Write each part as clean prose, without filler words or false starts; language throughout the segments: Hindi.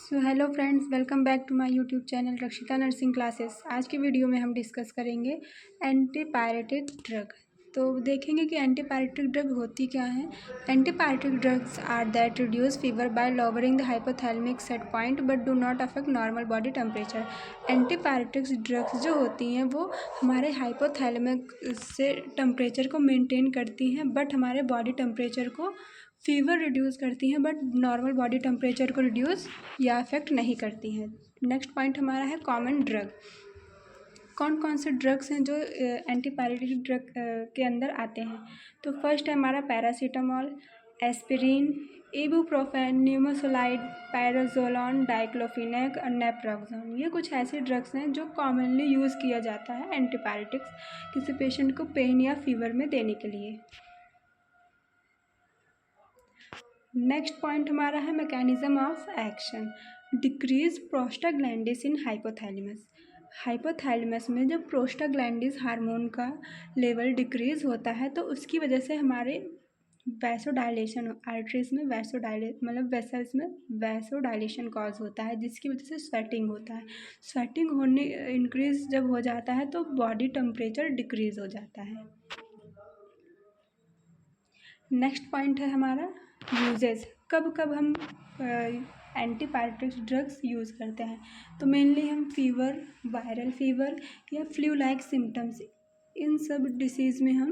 So hello friends, welcome back to my YouTube channel Rakshita nursing classes. आज की वीडियो में हम डिस्कस करेंगे एंटीपायरेटिक ड्रग। तो देखेंगे कि एंटीपायरेटिक ड्रग होती क्या है। Antipyretic drugs are that reduce fever by lowering the hypothalamic set point but do not affect normal body temperature. Antipyretics drugs जो होती हैं वो हमारे हाइपोथैलेमिक से टेम्परेचर को मेंटेन करती हैं, बट हमारे बॉडी टेम्परेचर को फीवर रिड्यूस करती हैं, बट नॉर्मल बॉडी टेम्परेचर को रिड्यूस या अफेक्ट नहीं करती हैं। नेक्स्ट पॉइंट हमारा है कॉमन ड्रग। कौन कौन से ड्रग्स हैं जो एंटीपायरेटिक ड्रग के अंदर आते हैं। तो फर्स्ट है हमारा पैरासीटामॉल, एस्पिरिन, इबुप्रोफेन, न्यूमोसोलाइड, पैराजोलॉन, डाइक्लोफिनेक और नेप्रॉक्सोन। ये कुछ ऐसे ड्रग्स हैं जो कॉमनली यूज़ किया जाता है एंटीपायरेटिक्स किसी पेशेंट को पेन या फीवर में देने के लिए। नेक्स्ट पॉइंट हमारा है mechanism of action. Decrease prostaglandins in hypothalamus. Hypothalamus में जब प्रोस्टाग्लैंडिस हार्मोन का लेवल डिक्रीज होता है तो उसकी वजह से हमारे वैसोडाइलेशन, आर्टरीज में वेसल्स में वैसोडाइलेशन कॉज होता है, जिसकी वजह से स्वेटिंग होता है। स्वेटिंग होने इंक्रीज जब हो जाता है तो बॉडी टेम्परेचर डिक्रीज हो जाता है। नेक्स्ट पॉइंट है हमारा यूजेस। कब कब हम एंटीपायरेटिक्स ड्रग्स यूज़ करते हैं। तो मेनली हम फीवर, वायरल फीवर या फ्लू लाइक सिम्टम्स, इन सब डिसीज़ में हम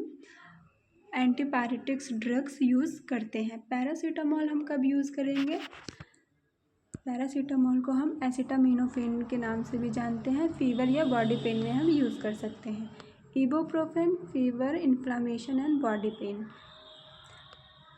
एंटीपायरेटिक्स ड्रग्स यूज़ करते हैं। पैरासीटामॉल हम कब यूज़ करेंगे। पैरासीटामॉल को हम एसिटामिनोफेन के नाम से भी जानते हैं। फीवर या बॉडी पेन में हम यूज़ कर सकते हैं। Ibuprofen, fever, inflammation and body pen.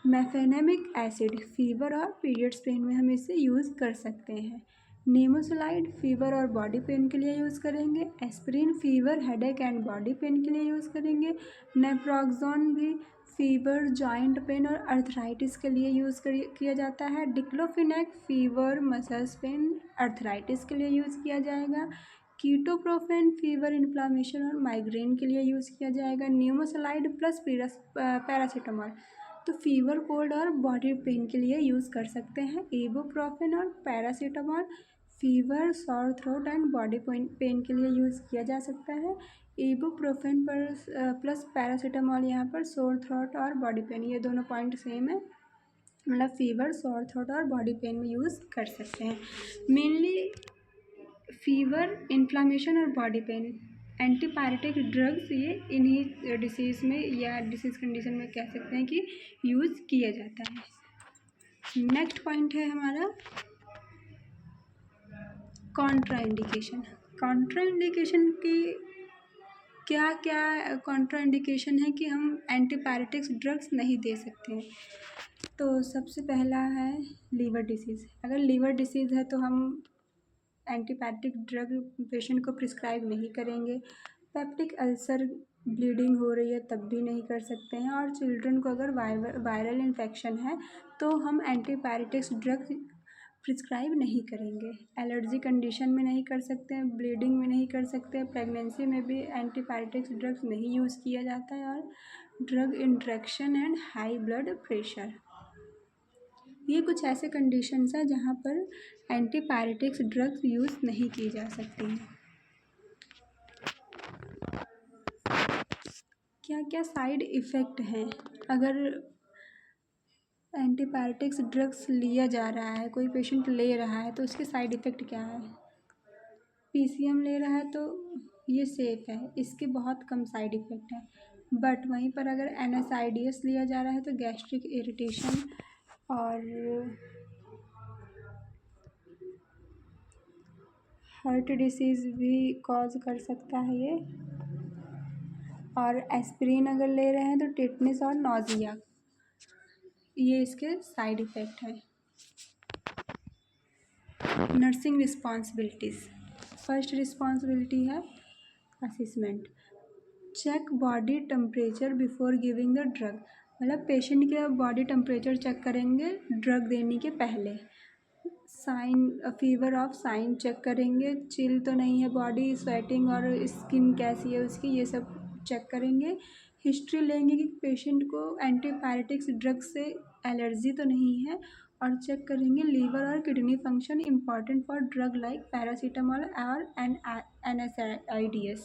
Mefenamic acid, fever और पीरियड्स पेन में हम इसे यूज़ कर सकते हैं। नीमोसोलाइड, फीवर और बॉडी पेन के लिए यूज़ करेंगे। Aspirin, fever, headache and body pain के लिए यूज़ करेंगे। नेप्रॉक्सोन भी फीवर, जॉइंट पेन और अर्थराइटिस के लिए यूज़ किया जाता है। Diclofenac, fever, muscles pain, arthritis के लिए यूज़ किया जाएगा। कीटोप्रोफेन, फीवर, इन्फ्लामेशन और माइग्रेन के लिए यूज़ किया जाएगा। न्यूमोसोलाइड प्लस पैरासीटामॉल तो फीवर, कोल्ड और बॉडी पेन के लिए यूज़ कर सकते हैं। इबुप्रोफेन और paracetamol fever, sore throat and body pain के लिए यूज़ किया जा सकता है। इबुप्रोफेन पर प्लस पैरासीटामॉल यहाँ पर सोर थ्रोट और बॉडी पेन, ये दोनों पॉइंट सेम है, मतलब फीवर, सॉर थ्रोट और बॉडी पेन में यूज़ कर सकते हैं। मेनली फीवर, इन्फ्लामेशन और बॉडी पेन एंटीपायरेटिक ड्रग्स ये इन्हीं डिसीज़ में या डिसीज़ कंडीशन में कह सकते हैं कि यूज़ किया जाता है। नेक्स्ट पॉइंट है हमारा कॉन्ट्राइंडिकेशन। कॉन्ट्राइंडिकेशन की क्या क्या कॉन्ट्राइंडिकेशन है कि हम एंटीपायरेटिक्स ड्रग्स नहीं दे सकते हैं। तो सबसे पहला है लीवर डिसीज़। अगर लीवर डिसीज़ है तो हम एंटीपायरेटिक ड्रग पेशेंट को प्रिस्क्राइब नहीं करेंगे। पेप्टिक अल्सर, ब्लीडिंग हो रही है तब भी नहीं कर सकते हैं। और चिल्ड्रन को अगर वायरल इन्फेक्शन है तो हम एंटीपायरेटिक्स ड्रग प्रिस्क्राइब नहीं करेंगे। एलर्जी कंडीशन में नहीं कर सकते हैं, ब्लीडिंग में नहीं कर सकते हैं, प्रेगनेंसी में भी एंटीपायरेटिक्स ड्रग्स नहीं यूज़ किया जाता है। और drug interaction and high blood pressure, ये कुछ ऐसे कंडीशंस हैं जहाँ पर एंटीपायरेटिक्स ड्रग्स यूज़ नहीं की जा सकती हैं। क्या क्या साइड इफ़ेक्ट हैं अगर एंटीपायरेटिक्स ड्रग्स लिया जा रहा है, कोई पेशेंट ले रहा है तो उसके साइड इफ़ेक्ट क्या है। पीसीएम ले रहा है तो ये सेफ़ है, इसके बहुत कम साइड इफ़ेक्ट है। बट वहीं पर अगर NSAIDs लिया जा रहा है तो गैस्ट्रिक इरिटेशन और हार्ट डिसीज़ भी कॉज कर सकता है ये। और एस्पिरिन अगर ले रहे हैं तो टिटनेस और नॉजिया, ये इसके साइड इफ़ेक्ट है। Nursing responsibilities. फर्स्ट रिस्पॉन्सिबिलिटी है assessment. Check body temperature before giving the drug, मतलब पेशेंट के बॉडी टेम्परेचर चेक करेंगे ड्रग देने के पहले। Sign, fever of sign check करेंगे, चिल तो नहीं है बॉडी, स्वेटिंग और स्किन कैसी है उसकी, ये सब चेक करेंगे। हिस्ट्री लेंगे कि पेशेंट को एंटीपायरेटिक्स ड्रग से एलर्जी तो नहीं है और चेक करेंगे लीवर और kidney function important for drug like paracetamol और NSAIDs।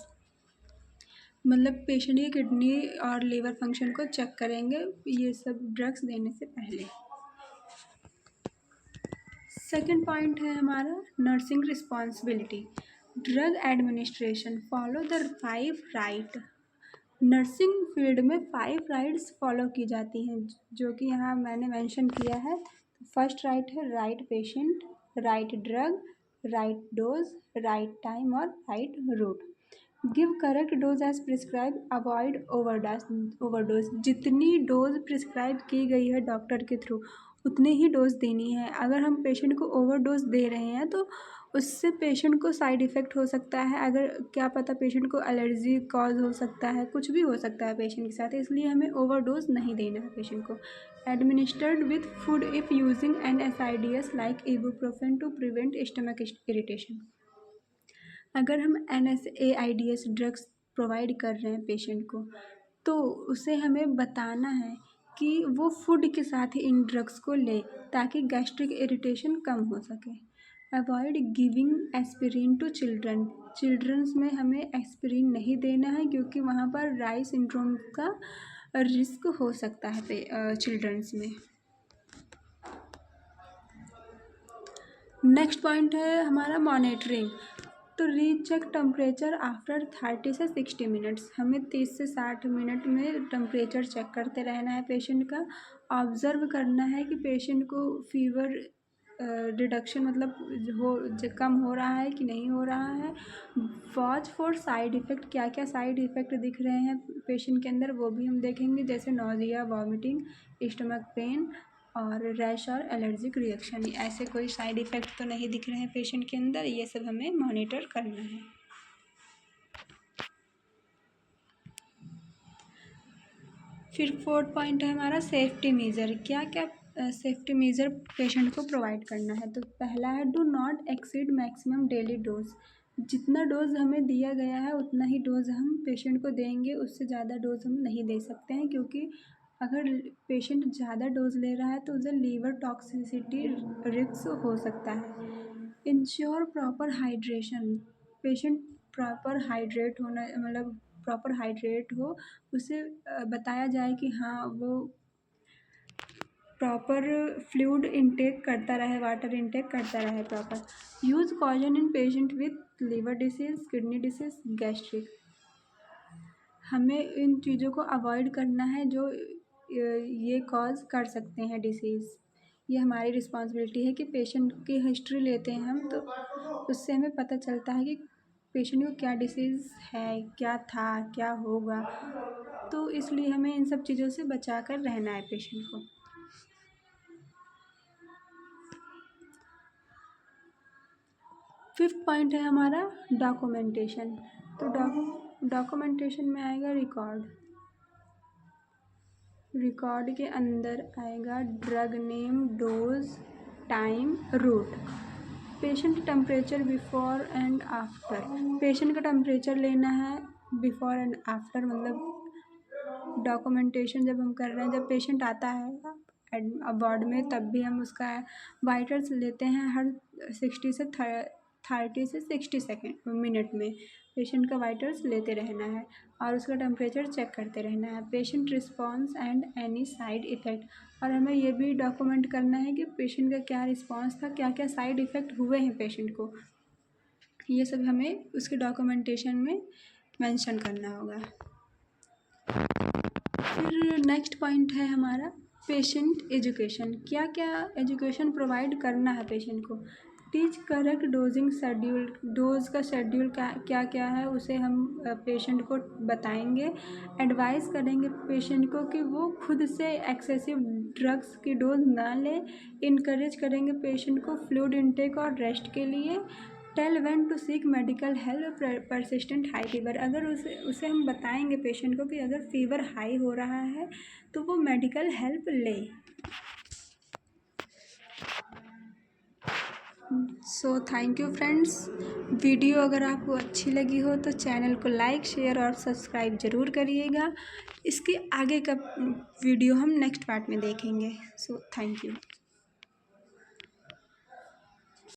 मतलब पेशेंट की किडनी और लीवर फंक्शन को चेक करेंगे ये सब ड्रग्स देने से पहले। सेकंड पॉइंट है हमारा nursing responsibility. Drug administration follow the 5 right. Nursing field में 5 राइट्स फॉलो की जाती हैं जो कि यहाँ मैंने मेंशन किया है। फर्स्ट राइट है right patient, right drug, right dose, right time और right route. Give correct dose as prescribe, avoid overdose. जितनी डोज प्रिस्क्राइब की गई है डॉक्टर के थ्रू उतनी ही डोज देनी है। अगर हम पेशेंट को ओवरडोज दे रहे हैं तो उससे पेशेंट को साइड इफ़ेक्ट हो सकता है। अगर क्या पता पेशेंट को एलर्जी कॉज हो सकता है, कुछ भी हो सकता है पेशेंट के साथ, इसलिए हमें ओवरडोज नहीं देना है पेशेंट को। Administered with food if using NSAIDs like ibuprofen to prevent stomach irritation. अगर हम NSAIDs ड्रग्स प्रोवाइड कर रहे हैं पेशेंट को तो उसे हमें बताना है कि वो फूड के साथ ही इन ड्रग्स को ले ताकि गैस्ट्रिक इरिटेशन कम हो सके। Avoid giving aspirin to childrens में हमें एस्पिरिन नहीं देना है क्योंकि वहाँ पर राई सिंड्रोम का रिस्क हो सकता है चिल्ड्रंस में। नेक्स्ट पॉइंट है हमारा मॉनिटरिंग। तो रीचेक टेम्परेचर आफ्टर 30 से 60 मिनट्स। हमें 30 से 60 मिनट में टेम्परेचर चेक करते रहना है पेशेंट का। ऑब्ज़र्व करना है कि पेशेंट को फीवर रिडक्शन मतलब कम हो रहा है कि नहीं हो रहा है। वॉच फॉर साइड इफ़ेक्ट, क्या क्या साइड इफ़ेक्ट दिख रहे हैं पेशेंट के अंदर वो भी हम देखेंगे, जैसे नोजिया, वॉमिटिंग, स्टमक पेन और रैश और एलर्जिक रिएक्शन। ऐसे कोई साइड इफ़ेक्ट तो नहीं दिख रहे हैं पेशेंट के अंदर, ये सब हमें मॉनिटर करना है। फिर फोर्थ पॉइंट है हमारा सेफ्टी मेजर। क्या क्या सेफ्टी मेजर पेशेंट को प्रोवाइड करना है। तो पहला है do not exceed maximum daily dose. जितना डोज हमें दिया गया है उतना ही डोज हम पेशेंट को देंगे, उससे ज़्यादा डोज हम नहीं दे सकते हैं क्योंकि अगर पेशेंट ज़्यादा डोज ले रहा है तो उसे लीवर टॉक्सिसिटी रिस्क हो सकता है। Ensure proper hydration. Patient proper hydrate होना मतलब प्रॉपर हाइड्रेट हो, उसे बताया जाए कि हाँ वो प्रॉपर फ्लूइड इनटेक करता रहे, वाटर इनटेक करता रहे proper. Use caution in patient with liver disease, kidney disease, gastric. हमें इन चीज़ों को अवॉइड करना है जो ये कॉज कर सकते हैं डिसीज़। ये हमारी रिस्पॉन्सिबिलिटी है कि पेशेंट की हिस्ट्री लेते हैं हम तो उससे हमें पता चलता है कि पेशेंट को क्या डिसीज़ है, क्या था, क्या होगा। तो इसलिए हमें इन सब चीज़ों से बचा कर रहना है पेशेंट को। फिफ्थ पॉइंट है हमारा डॉक्यूमेंटेशन। तो डॉक्यूमेंटेशन में आएगा रिकॉर्ड के अंदर आएगा drug name, dose, time, route. Patient temperature before and after. Patient का टेम्परेचर लेना है बिफोर एंड आफ्टर, मतलब डॉक्यूमेंटेशन जब हम कर रहे हैं, जब पेशेंट आता है वार्ड में तब भी हम उसका वाइटल्स लेते हैं हर 30 से 60 मिनट में पेशेंट का वाइटल्स लेते रहना है और उसका टेम्परेचर चेक करते रहना है। Patient response and any side effect, और हमें ये भी डॉक्यूमेंट करना है कि पेशेंट का क्या रिस्पॉन्स था, क्या क्या साइड इफ़ेक्ट हुए हैं पेशेंट को। ये सब हमें उसके डॉक्यूमेंटेशन में मेंशन करना होगा। फिर नेक्स्ट पॉइंट है हमारा पेशेंट एजुकेशन। क्या क्या एजुकेशन प्रोवाइड करना है पेशेंट को। Teach correct dosing schedule. Dose का शेड्यूल क्या क्या है उसे हम पेशेंट को बताएंगे। एडवाइस करेंगे पेशेंट को कि वो खुद से एक्सेसिव ड्रग्स की डोज ना ले। इनकरेज करेंगे पेशेंट को फ्लूइड इनटेक और रेस्ट के लिए। Tell when to seek medical help persistent high fever. अगर उसे हम बताएंगे पेशेंट को कि अगर फीवर हाई हो रहा है तो वो मेडिकल हेल्प ले। So thank you friends. Video अगर आपको अच्छी लगी हो तो चैनल को लाइक, शेयर और सब्सक्राइब ज़रूर करिएगा। इसके आगे का वीडियो हम नेक्स्ट पार्ट में देखेंगे। So thank you.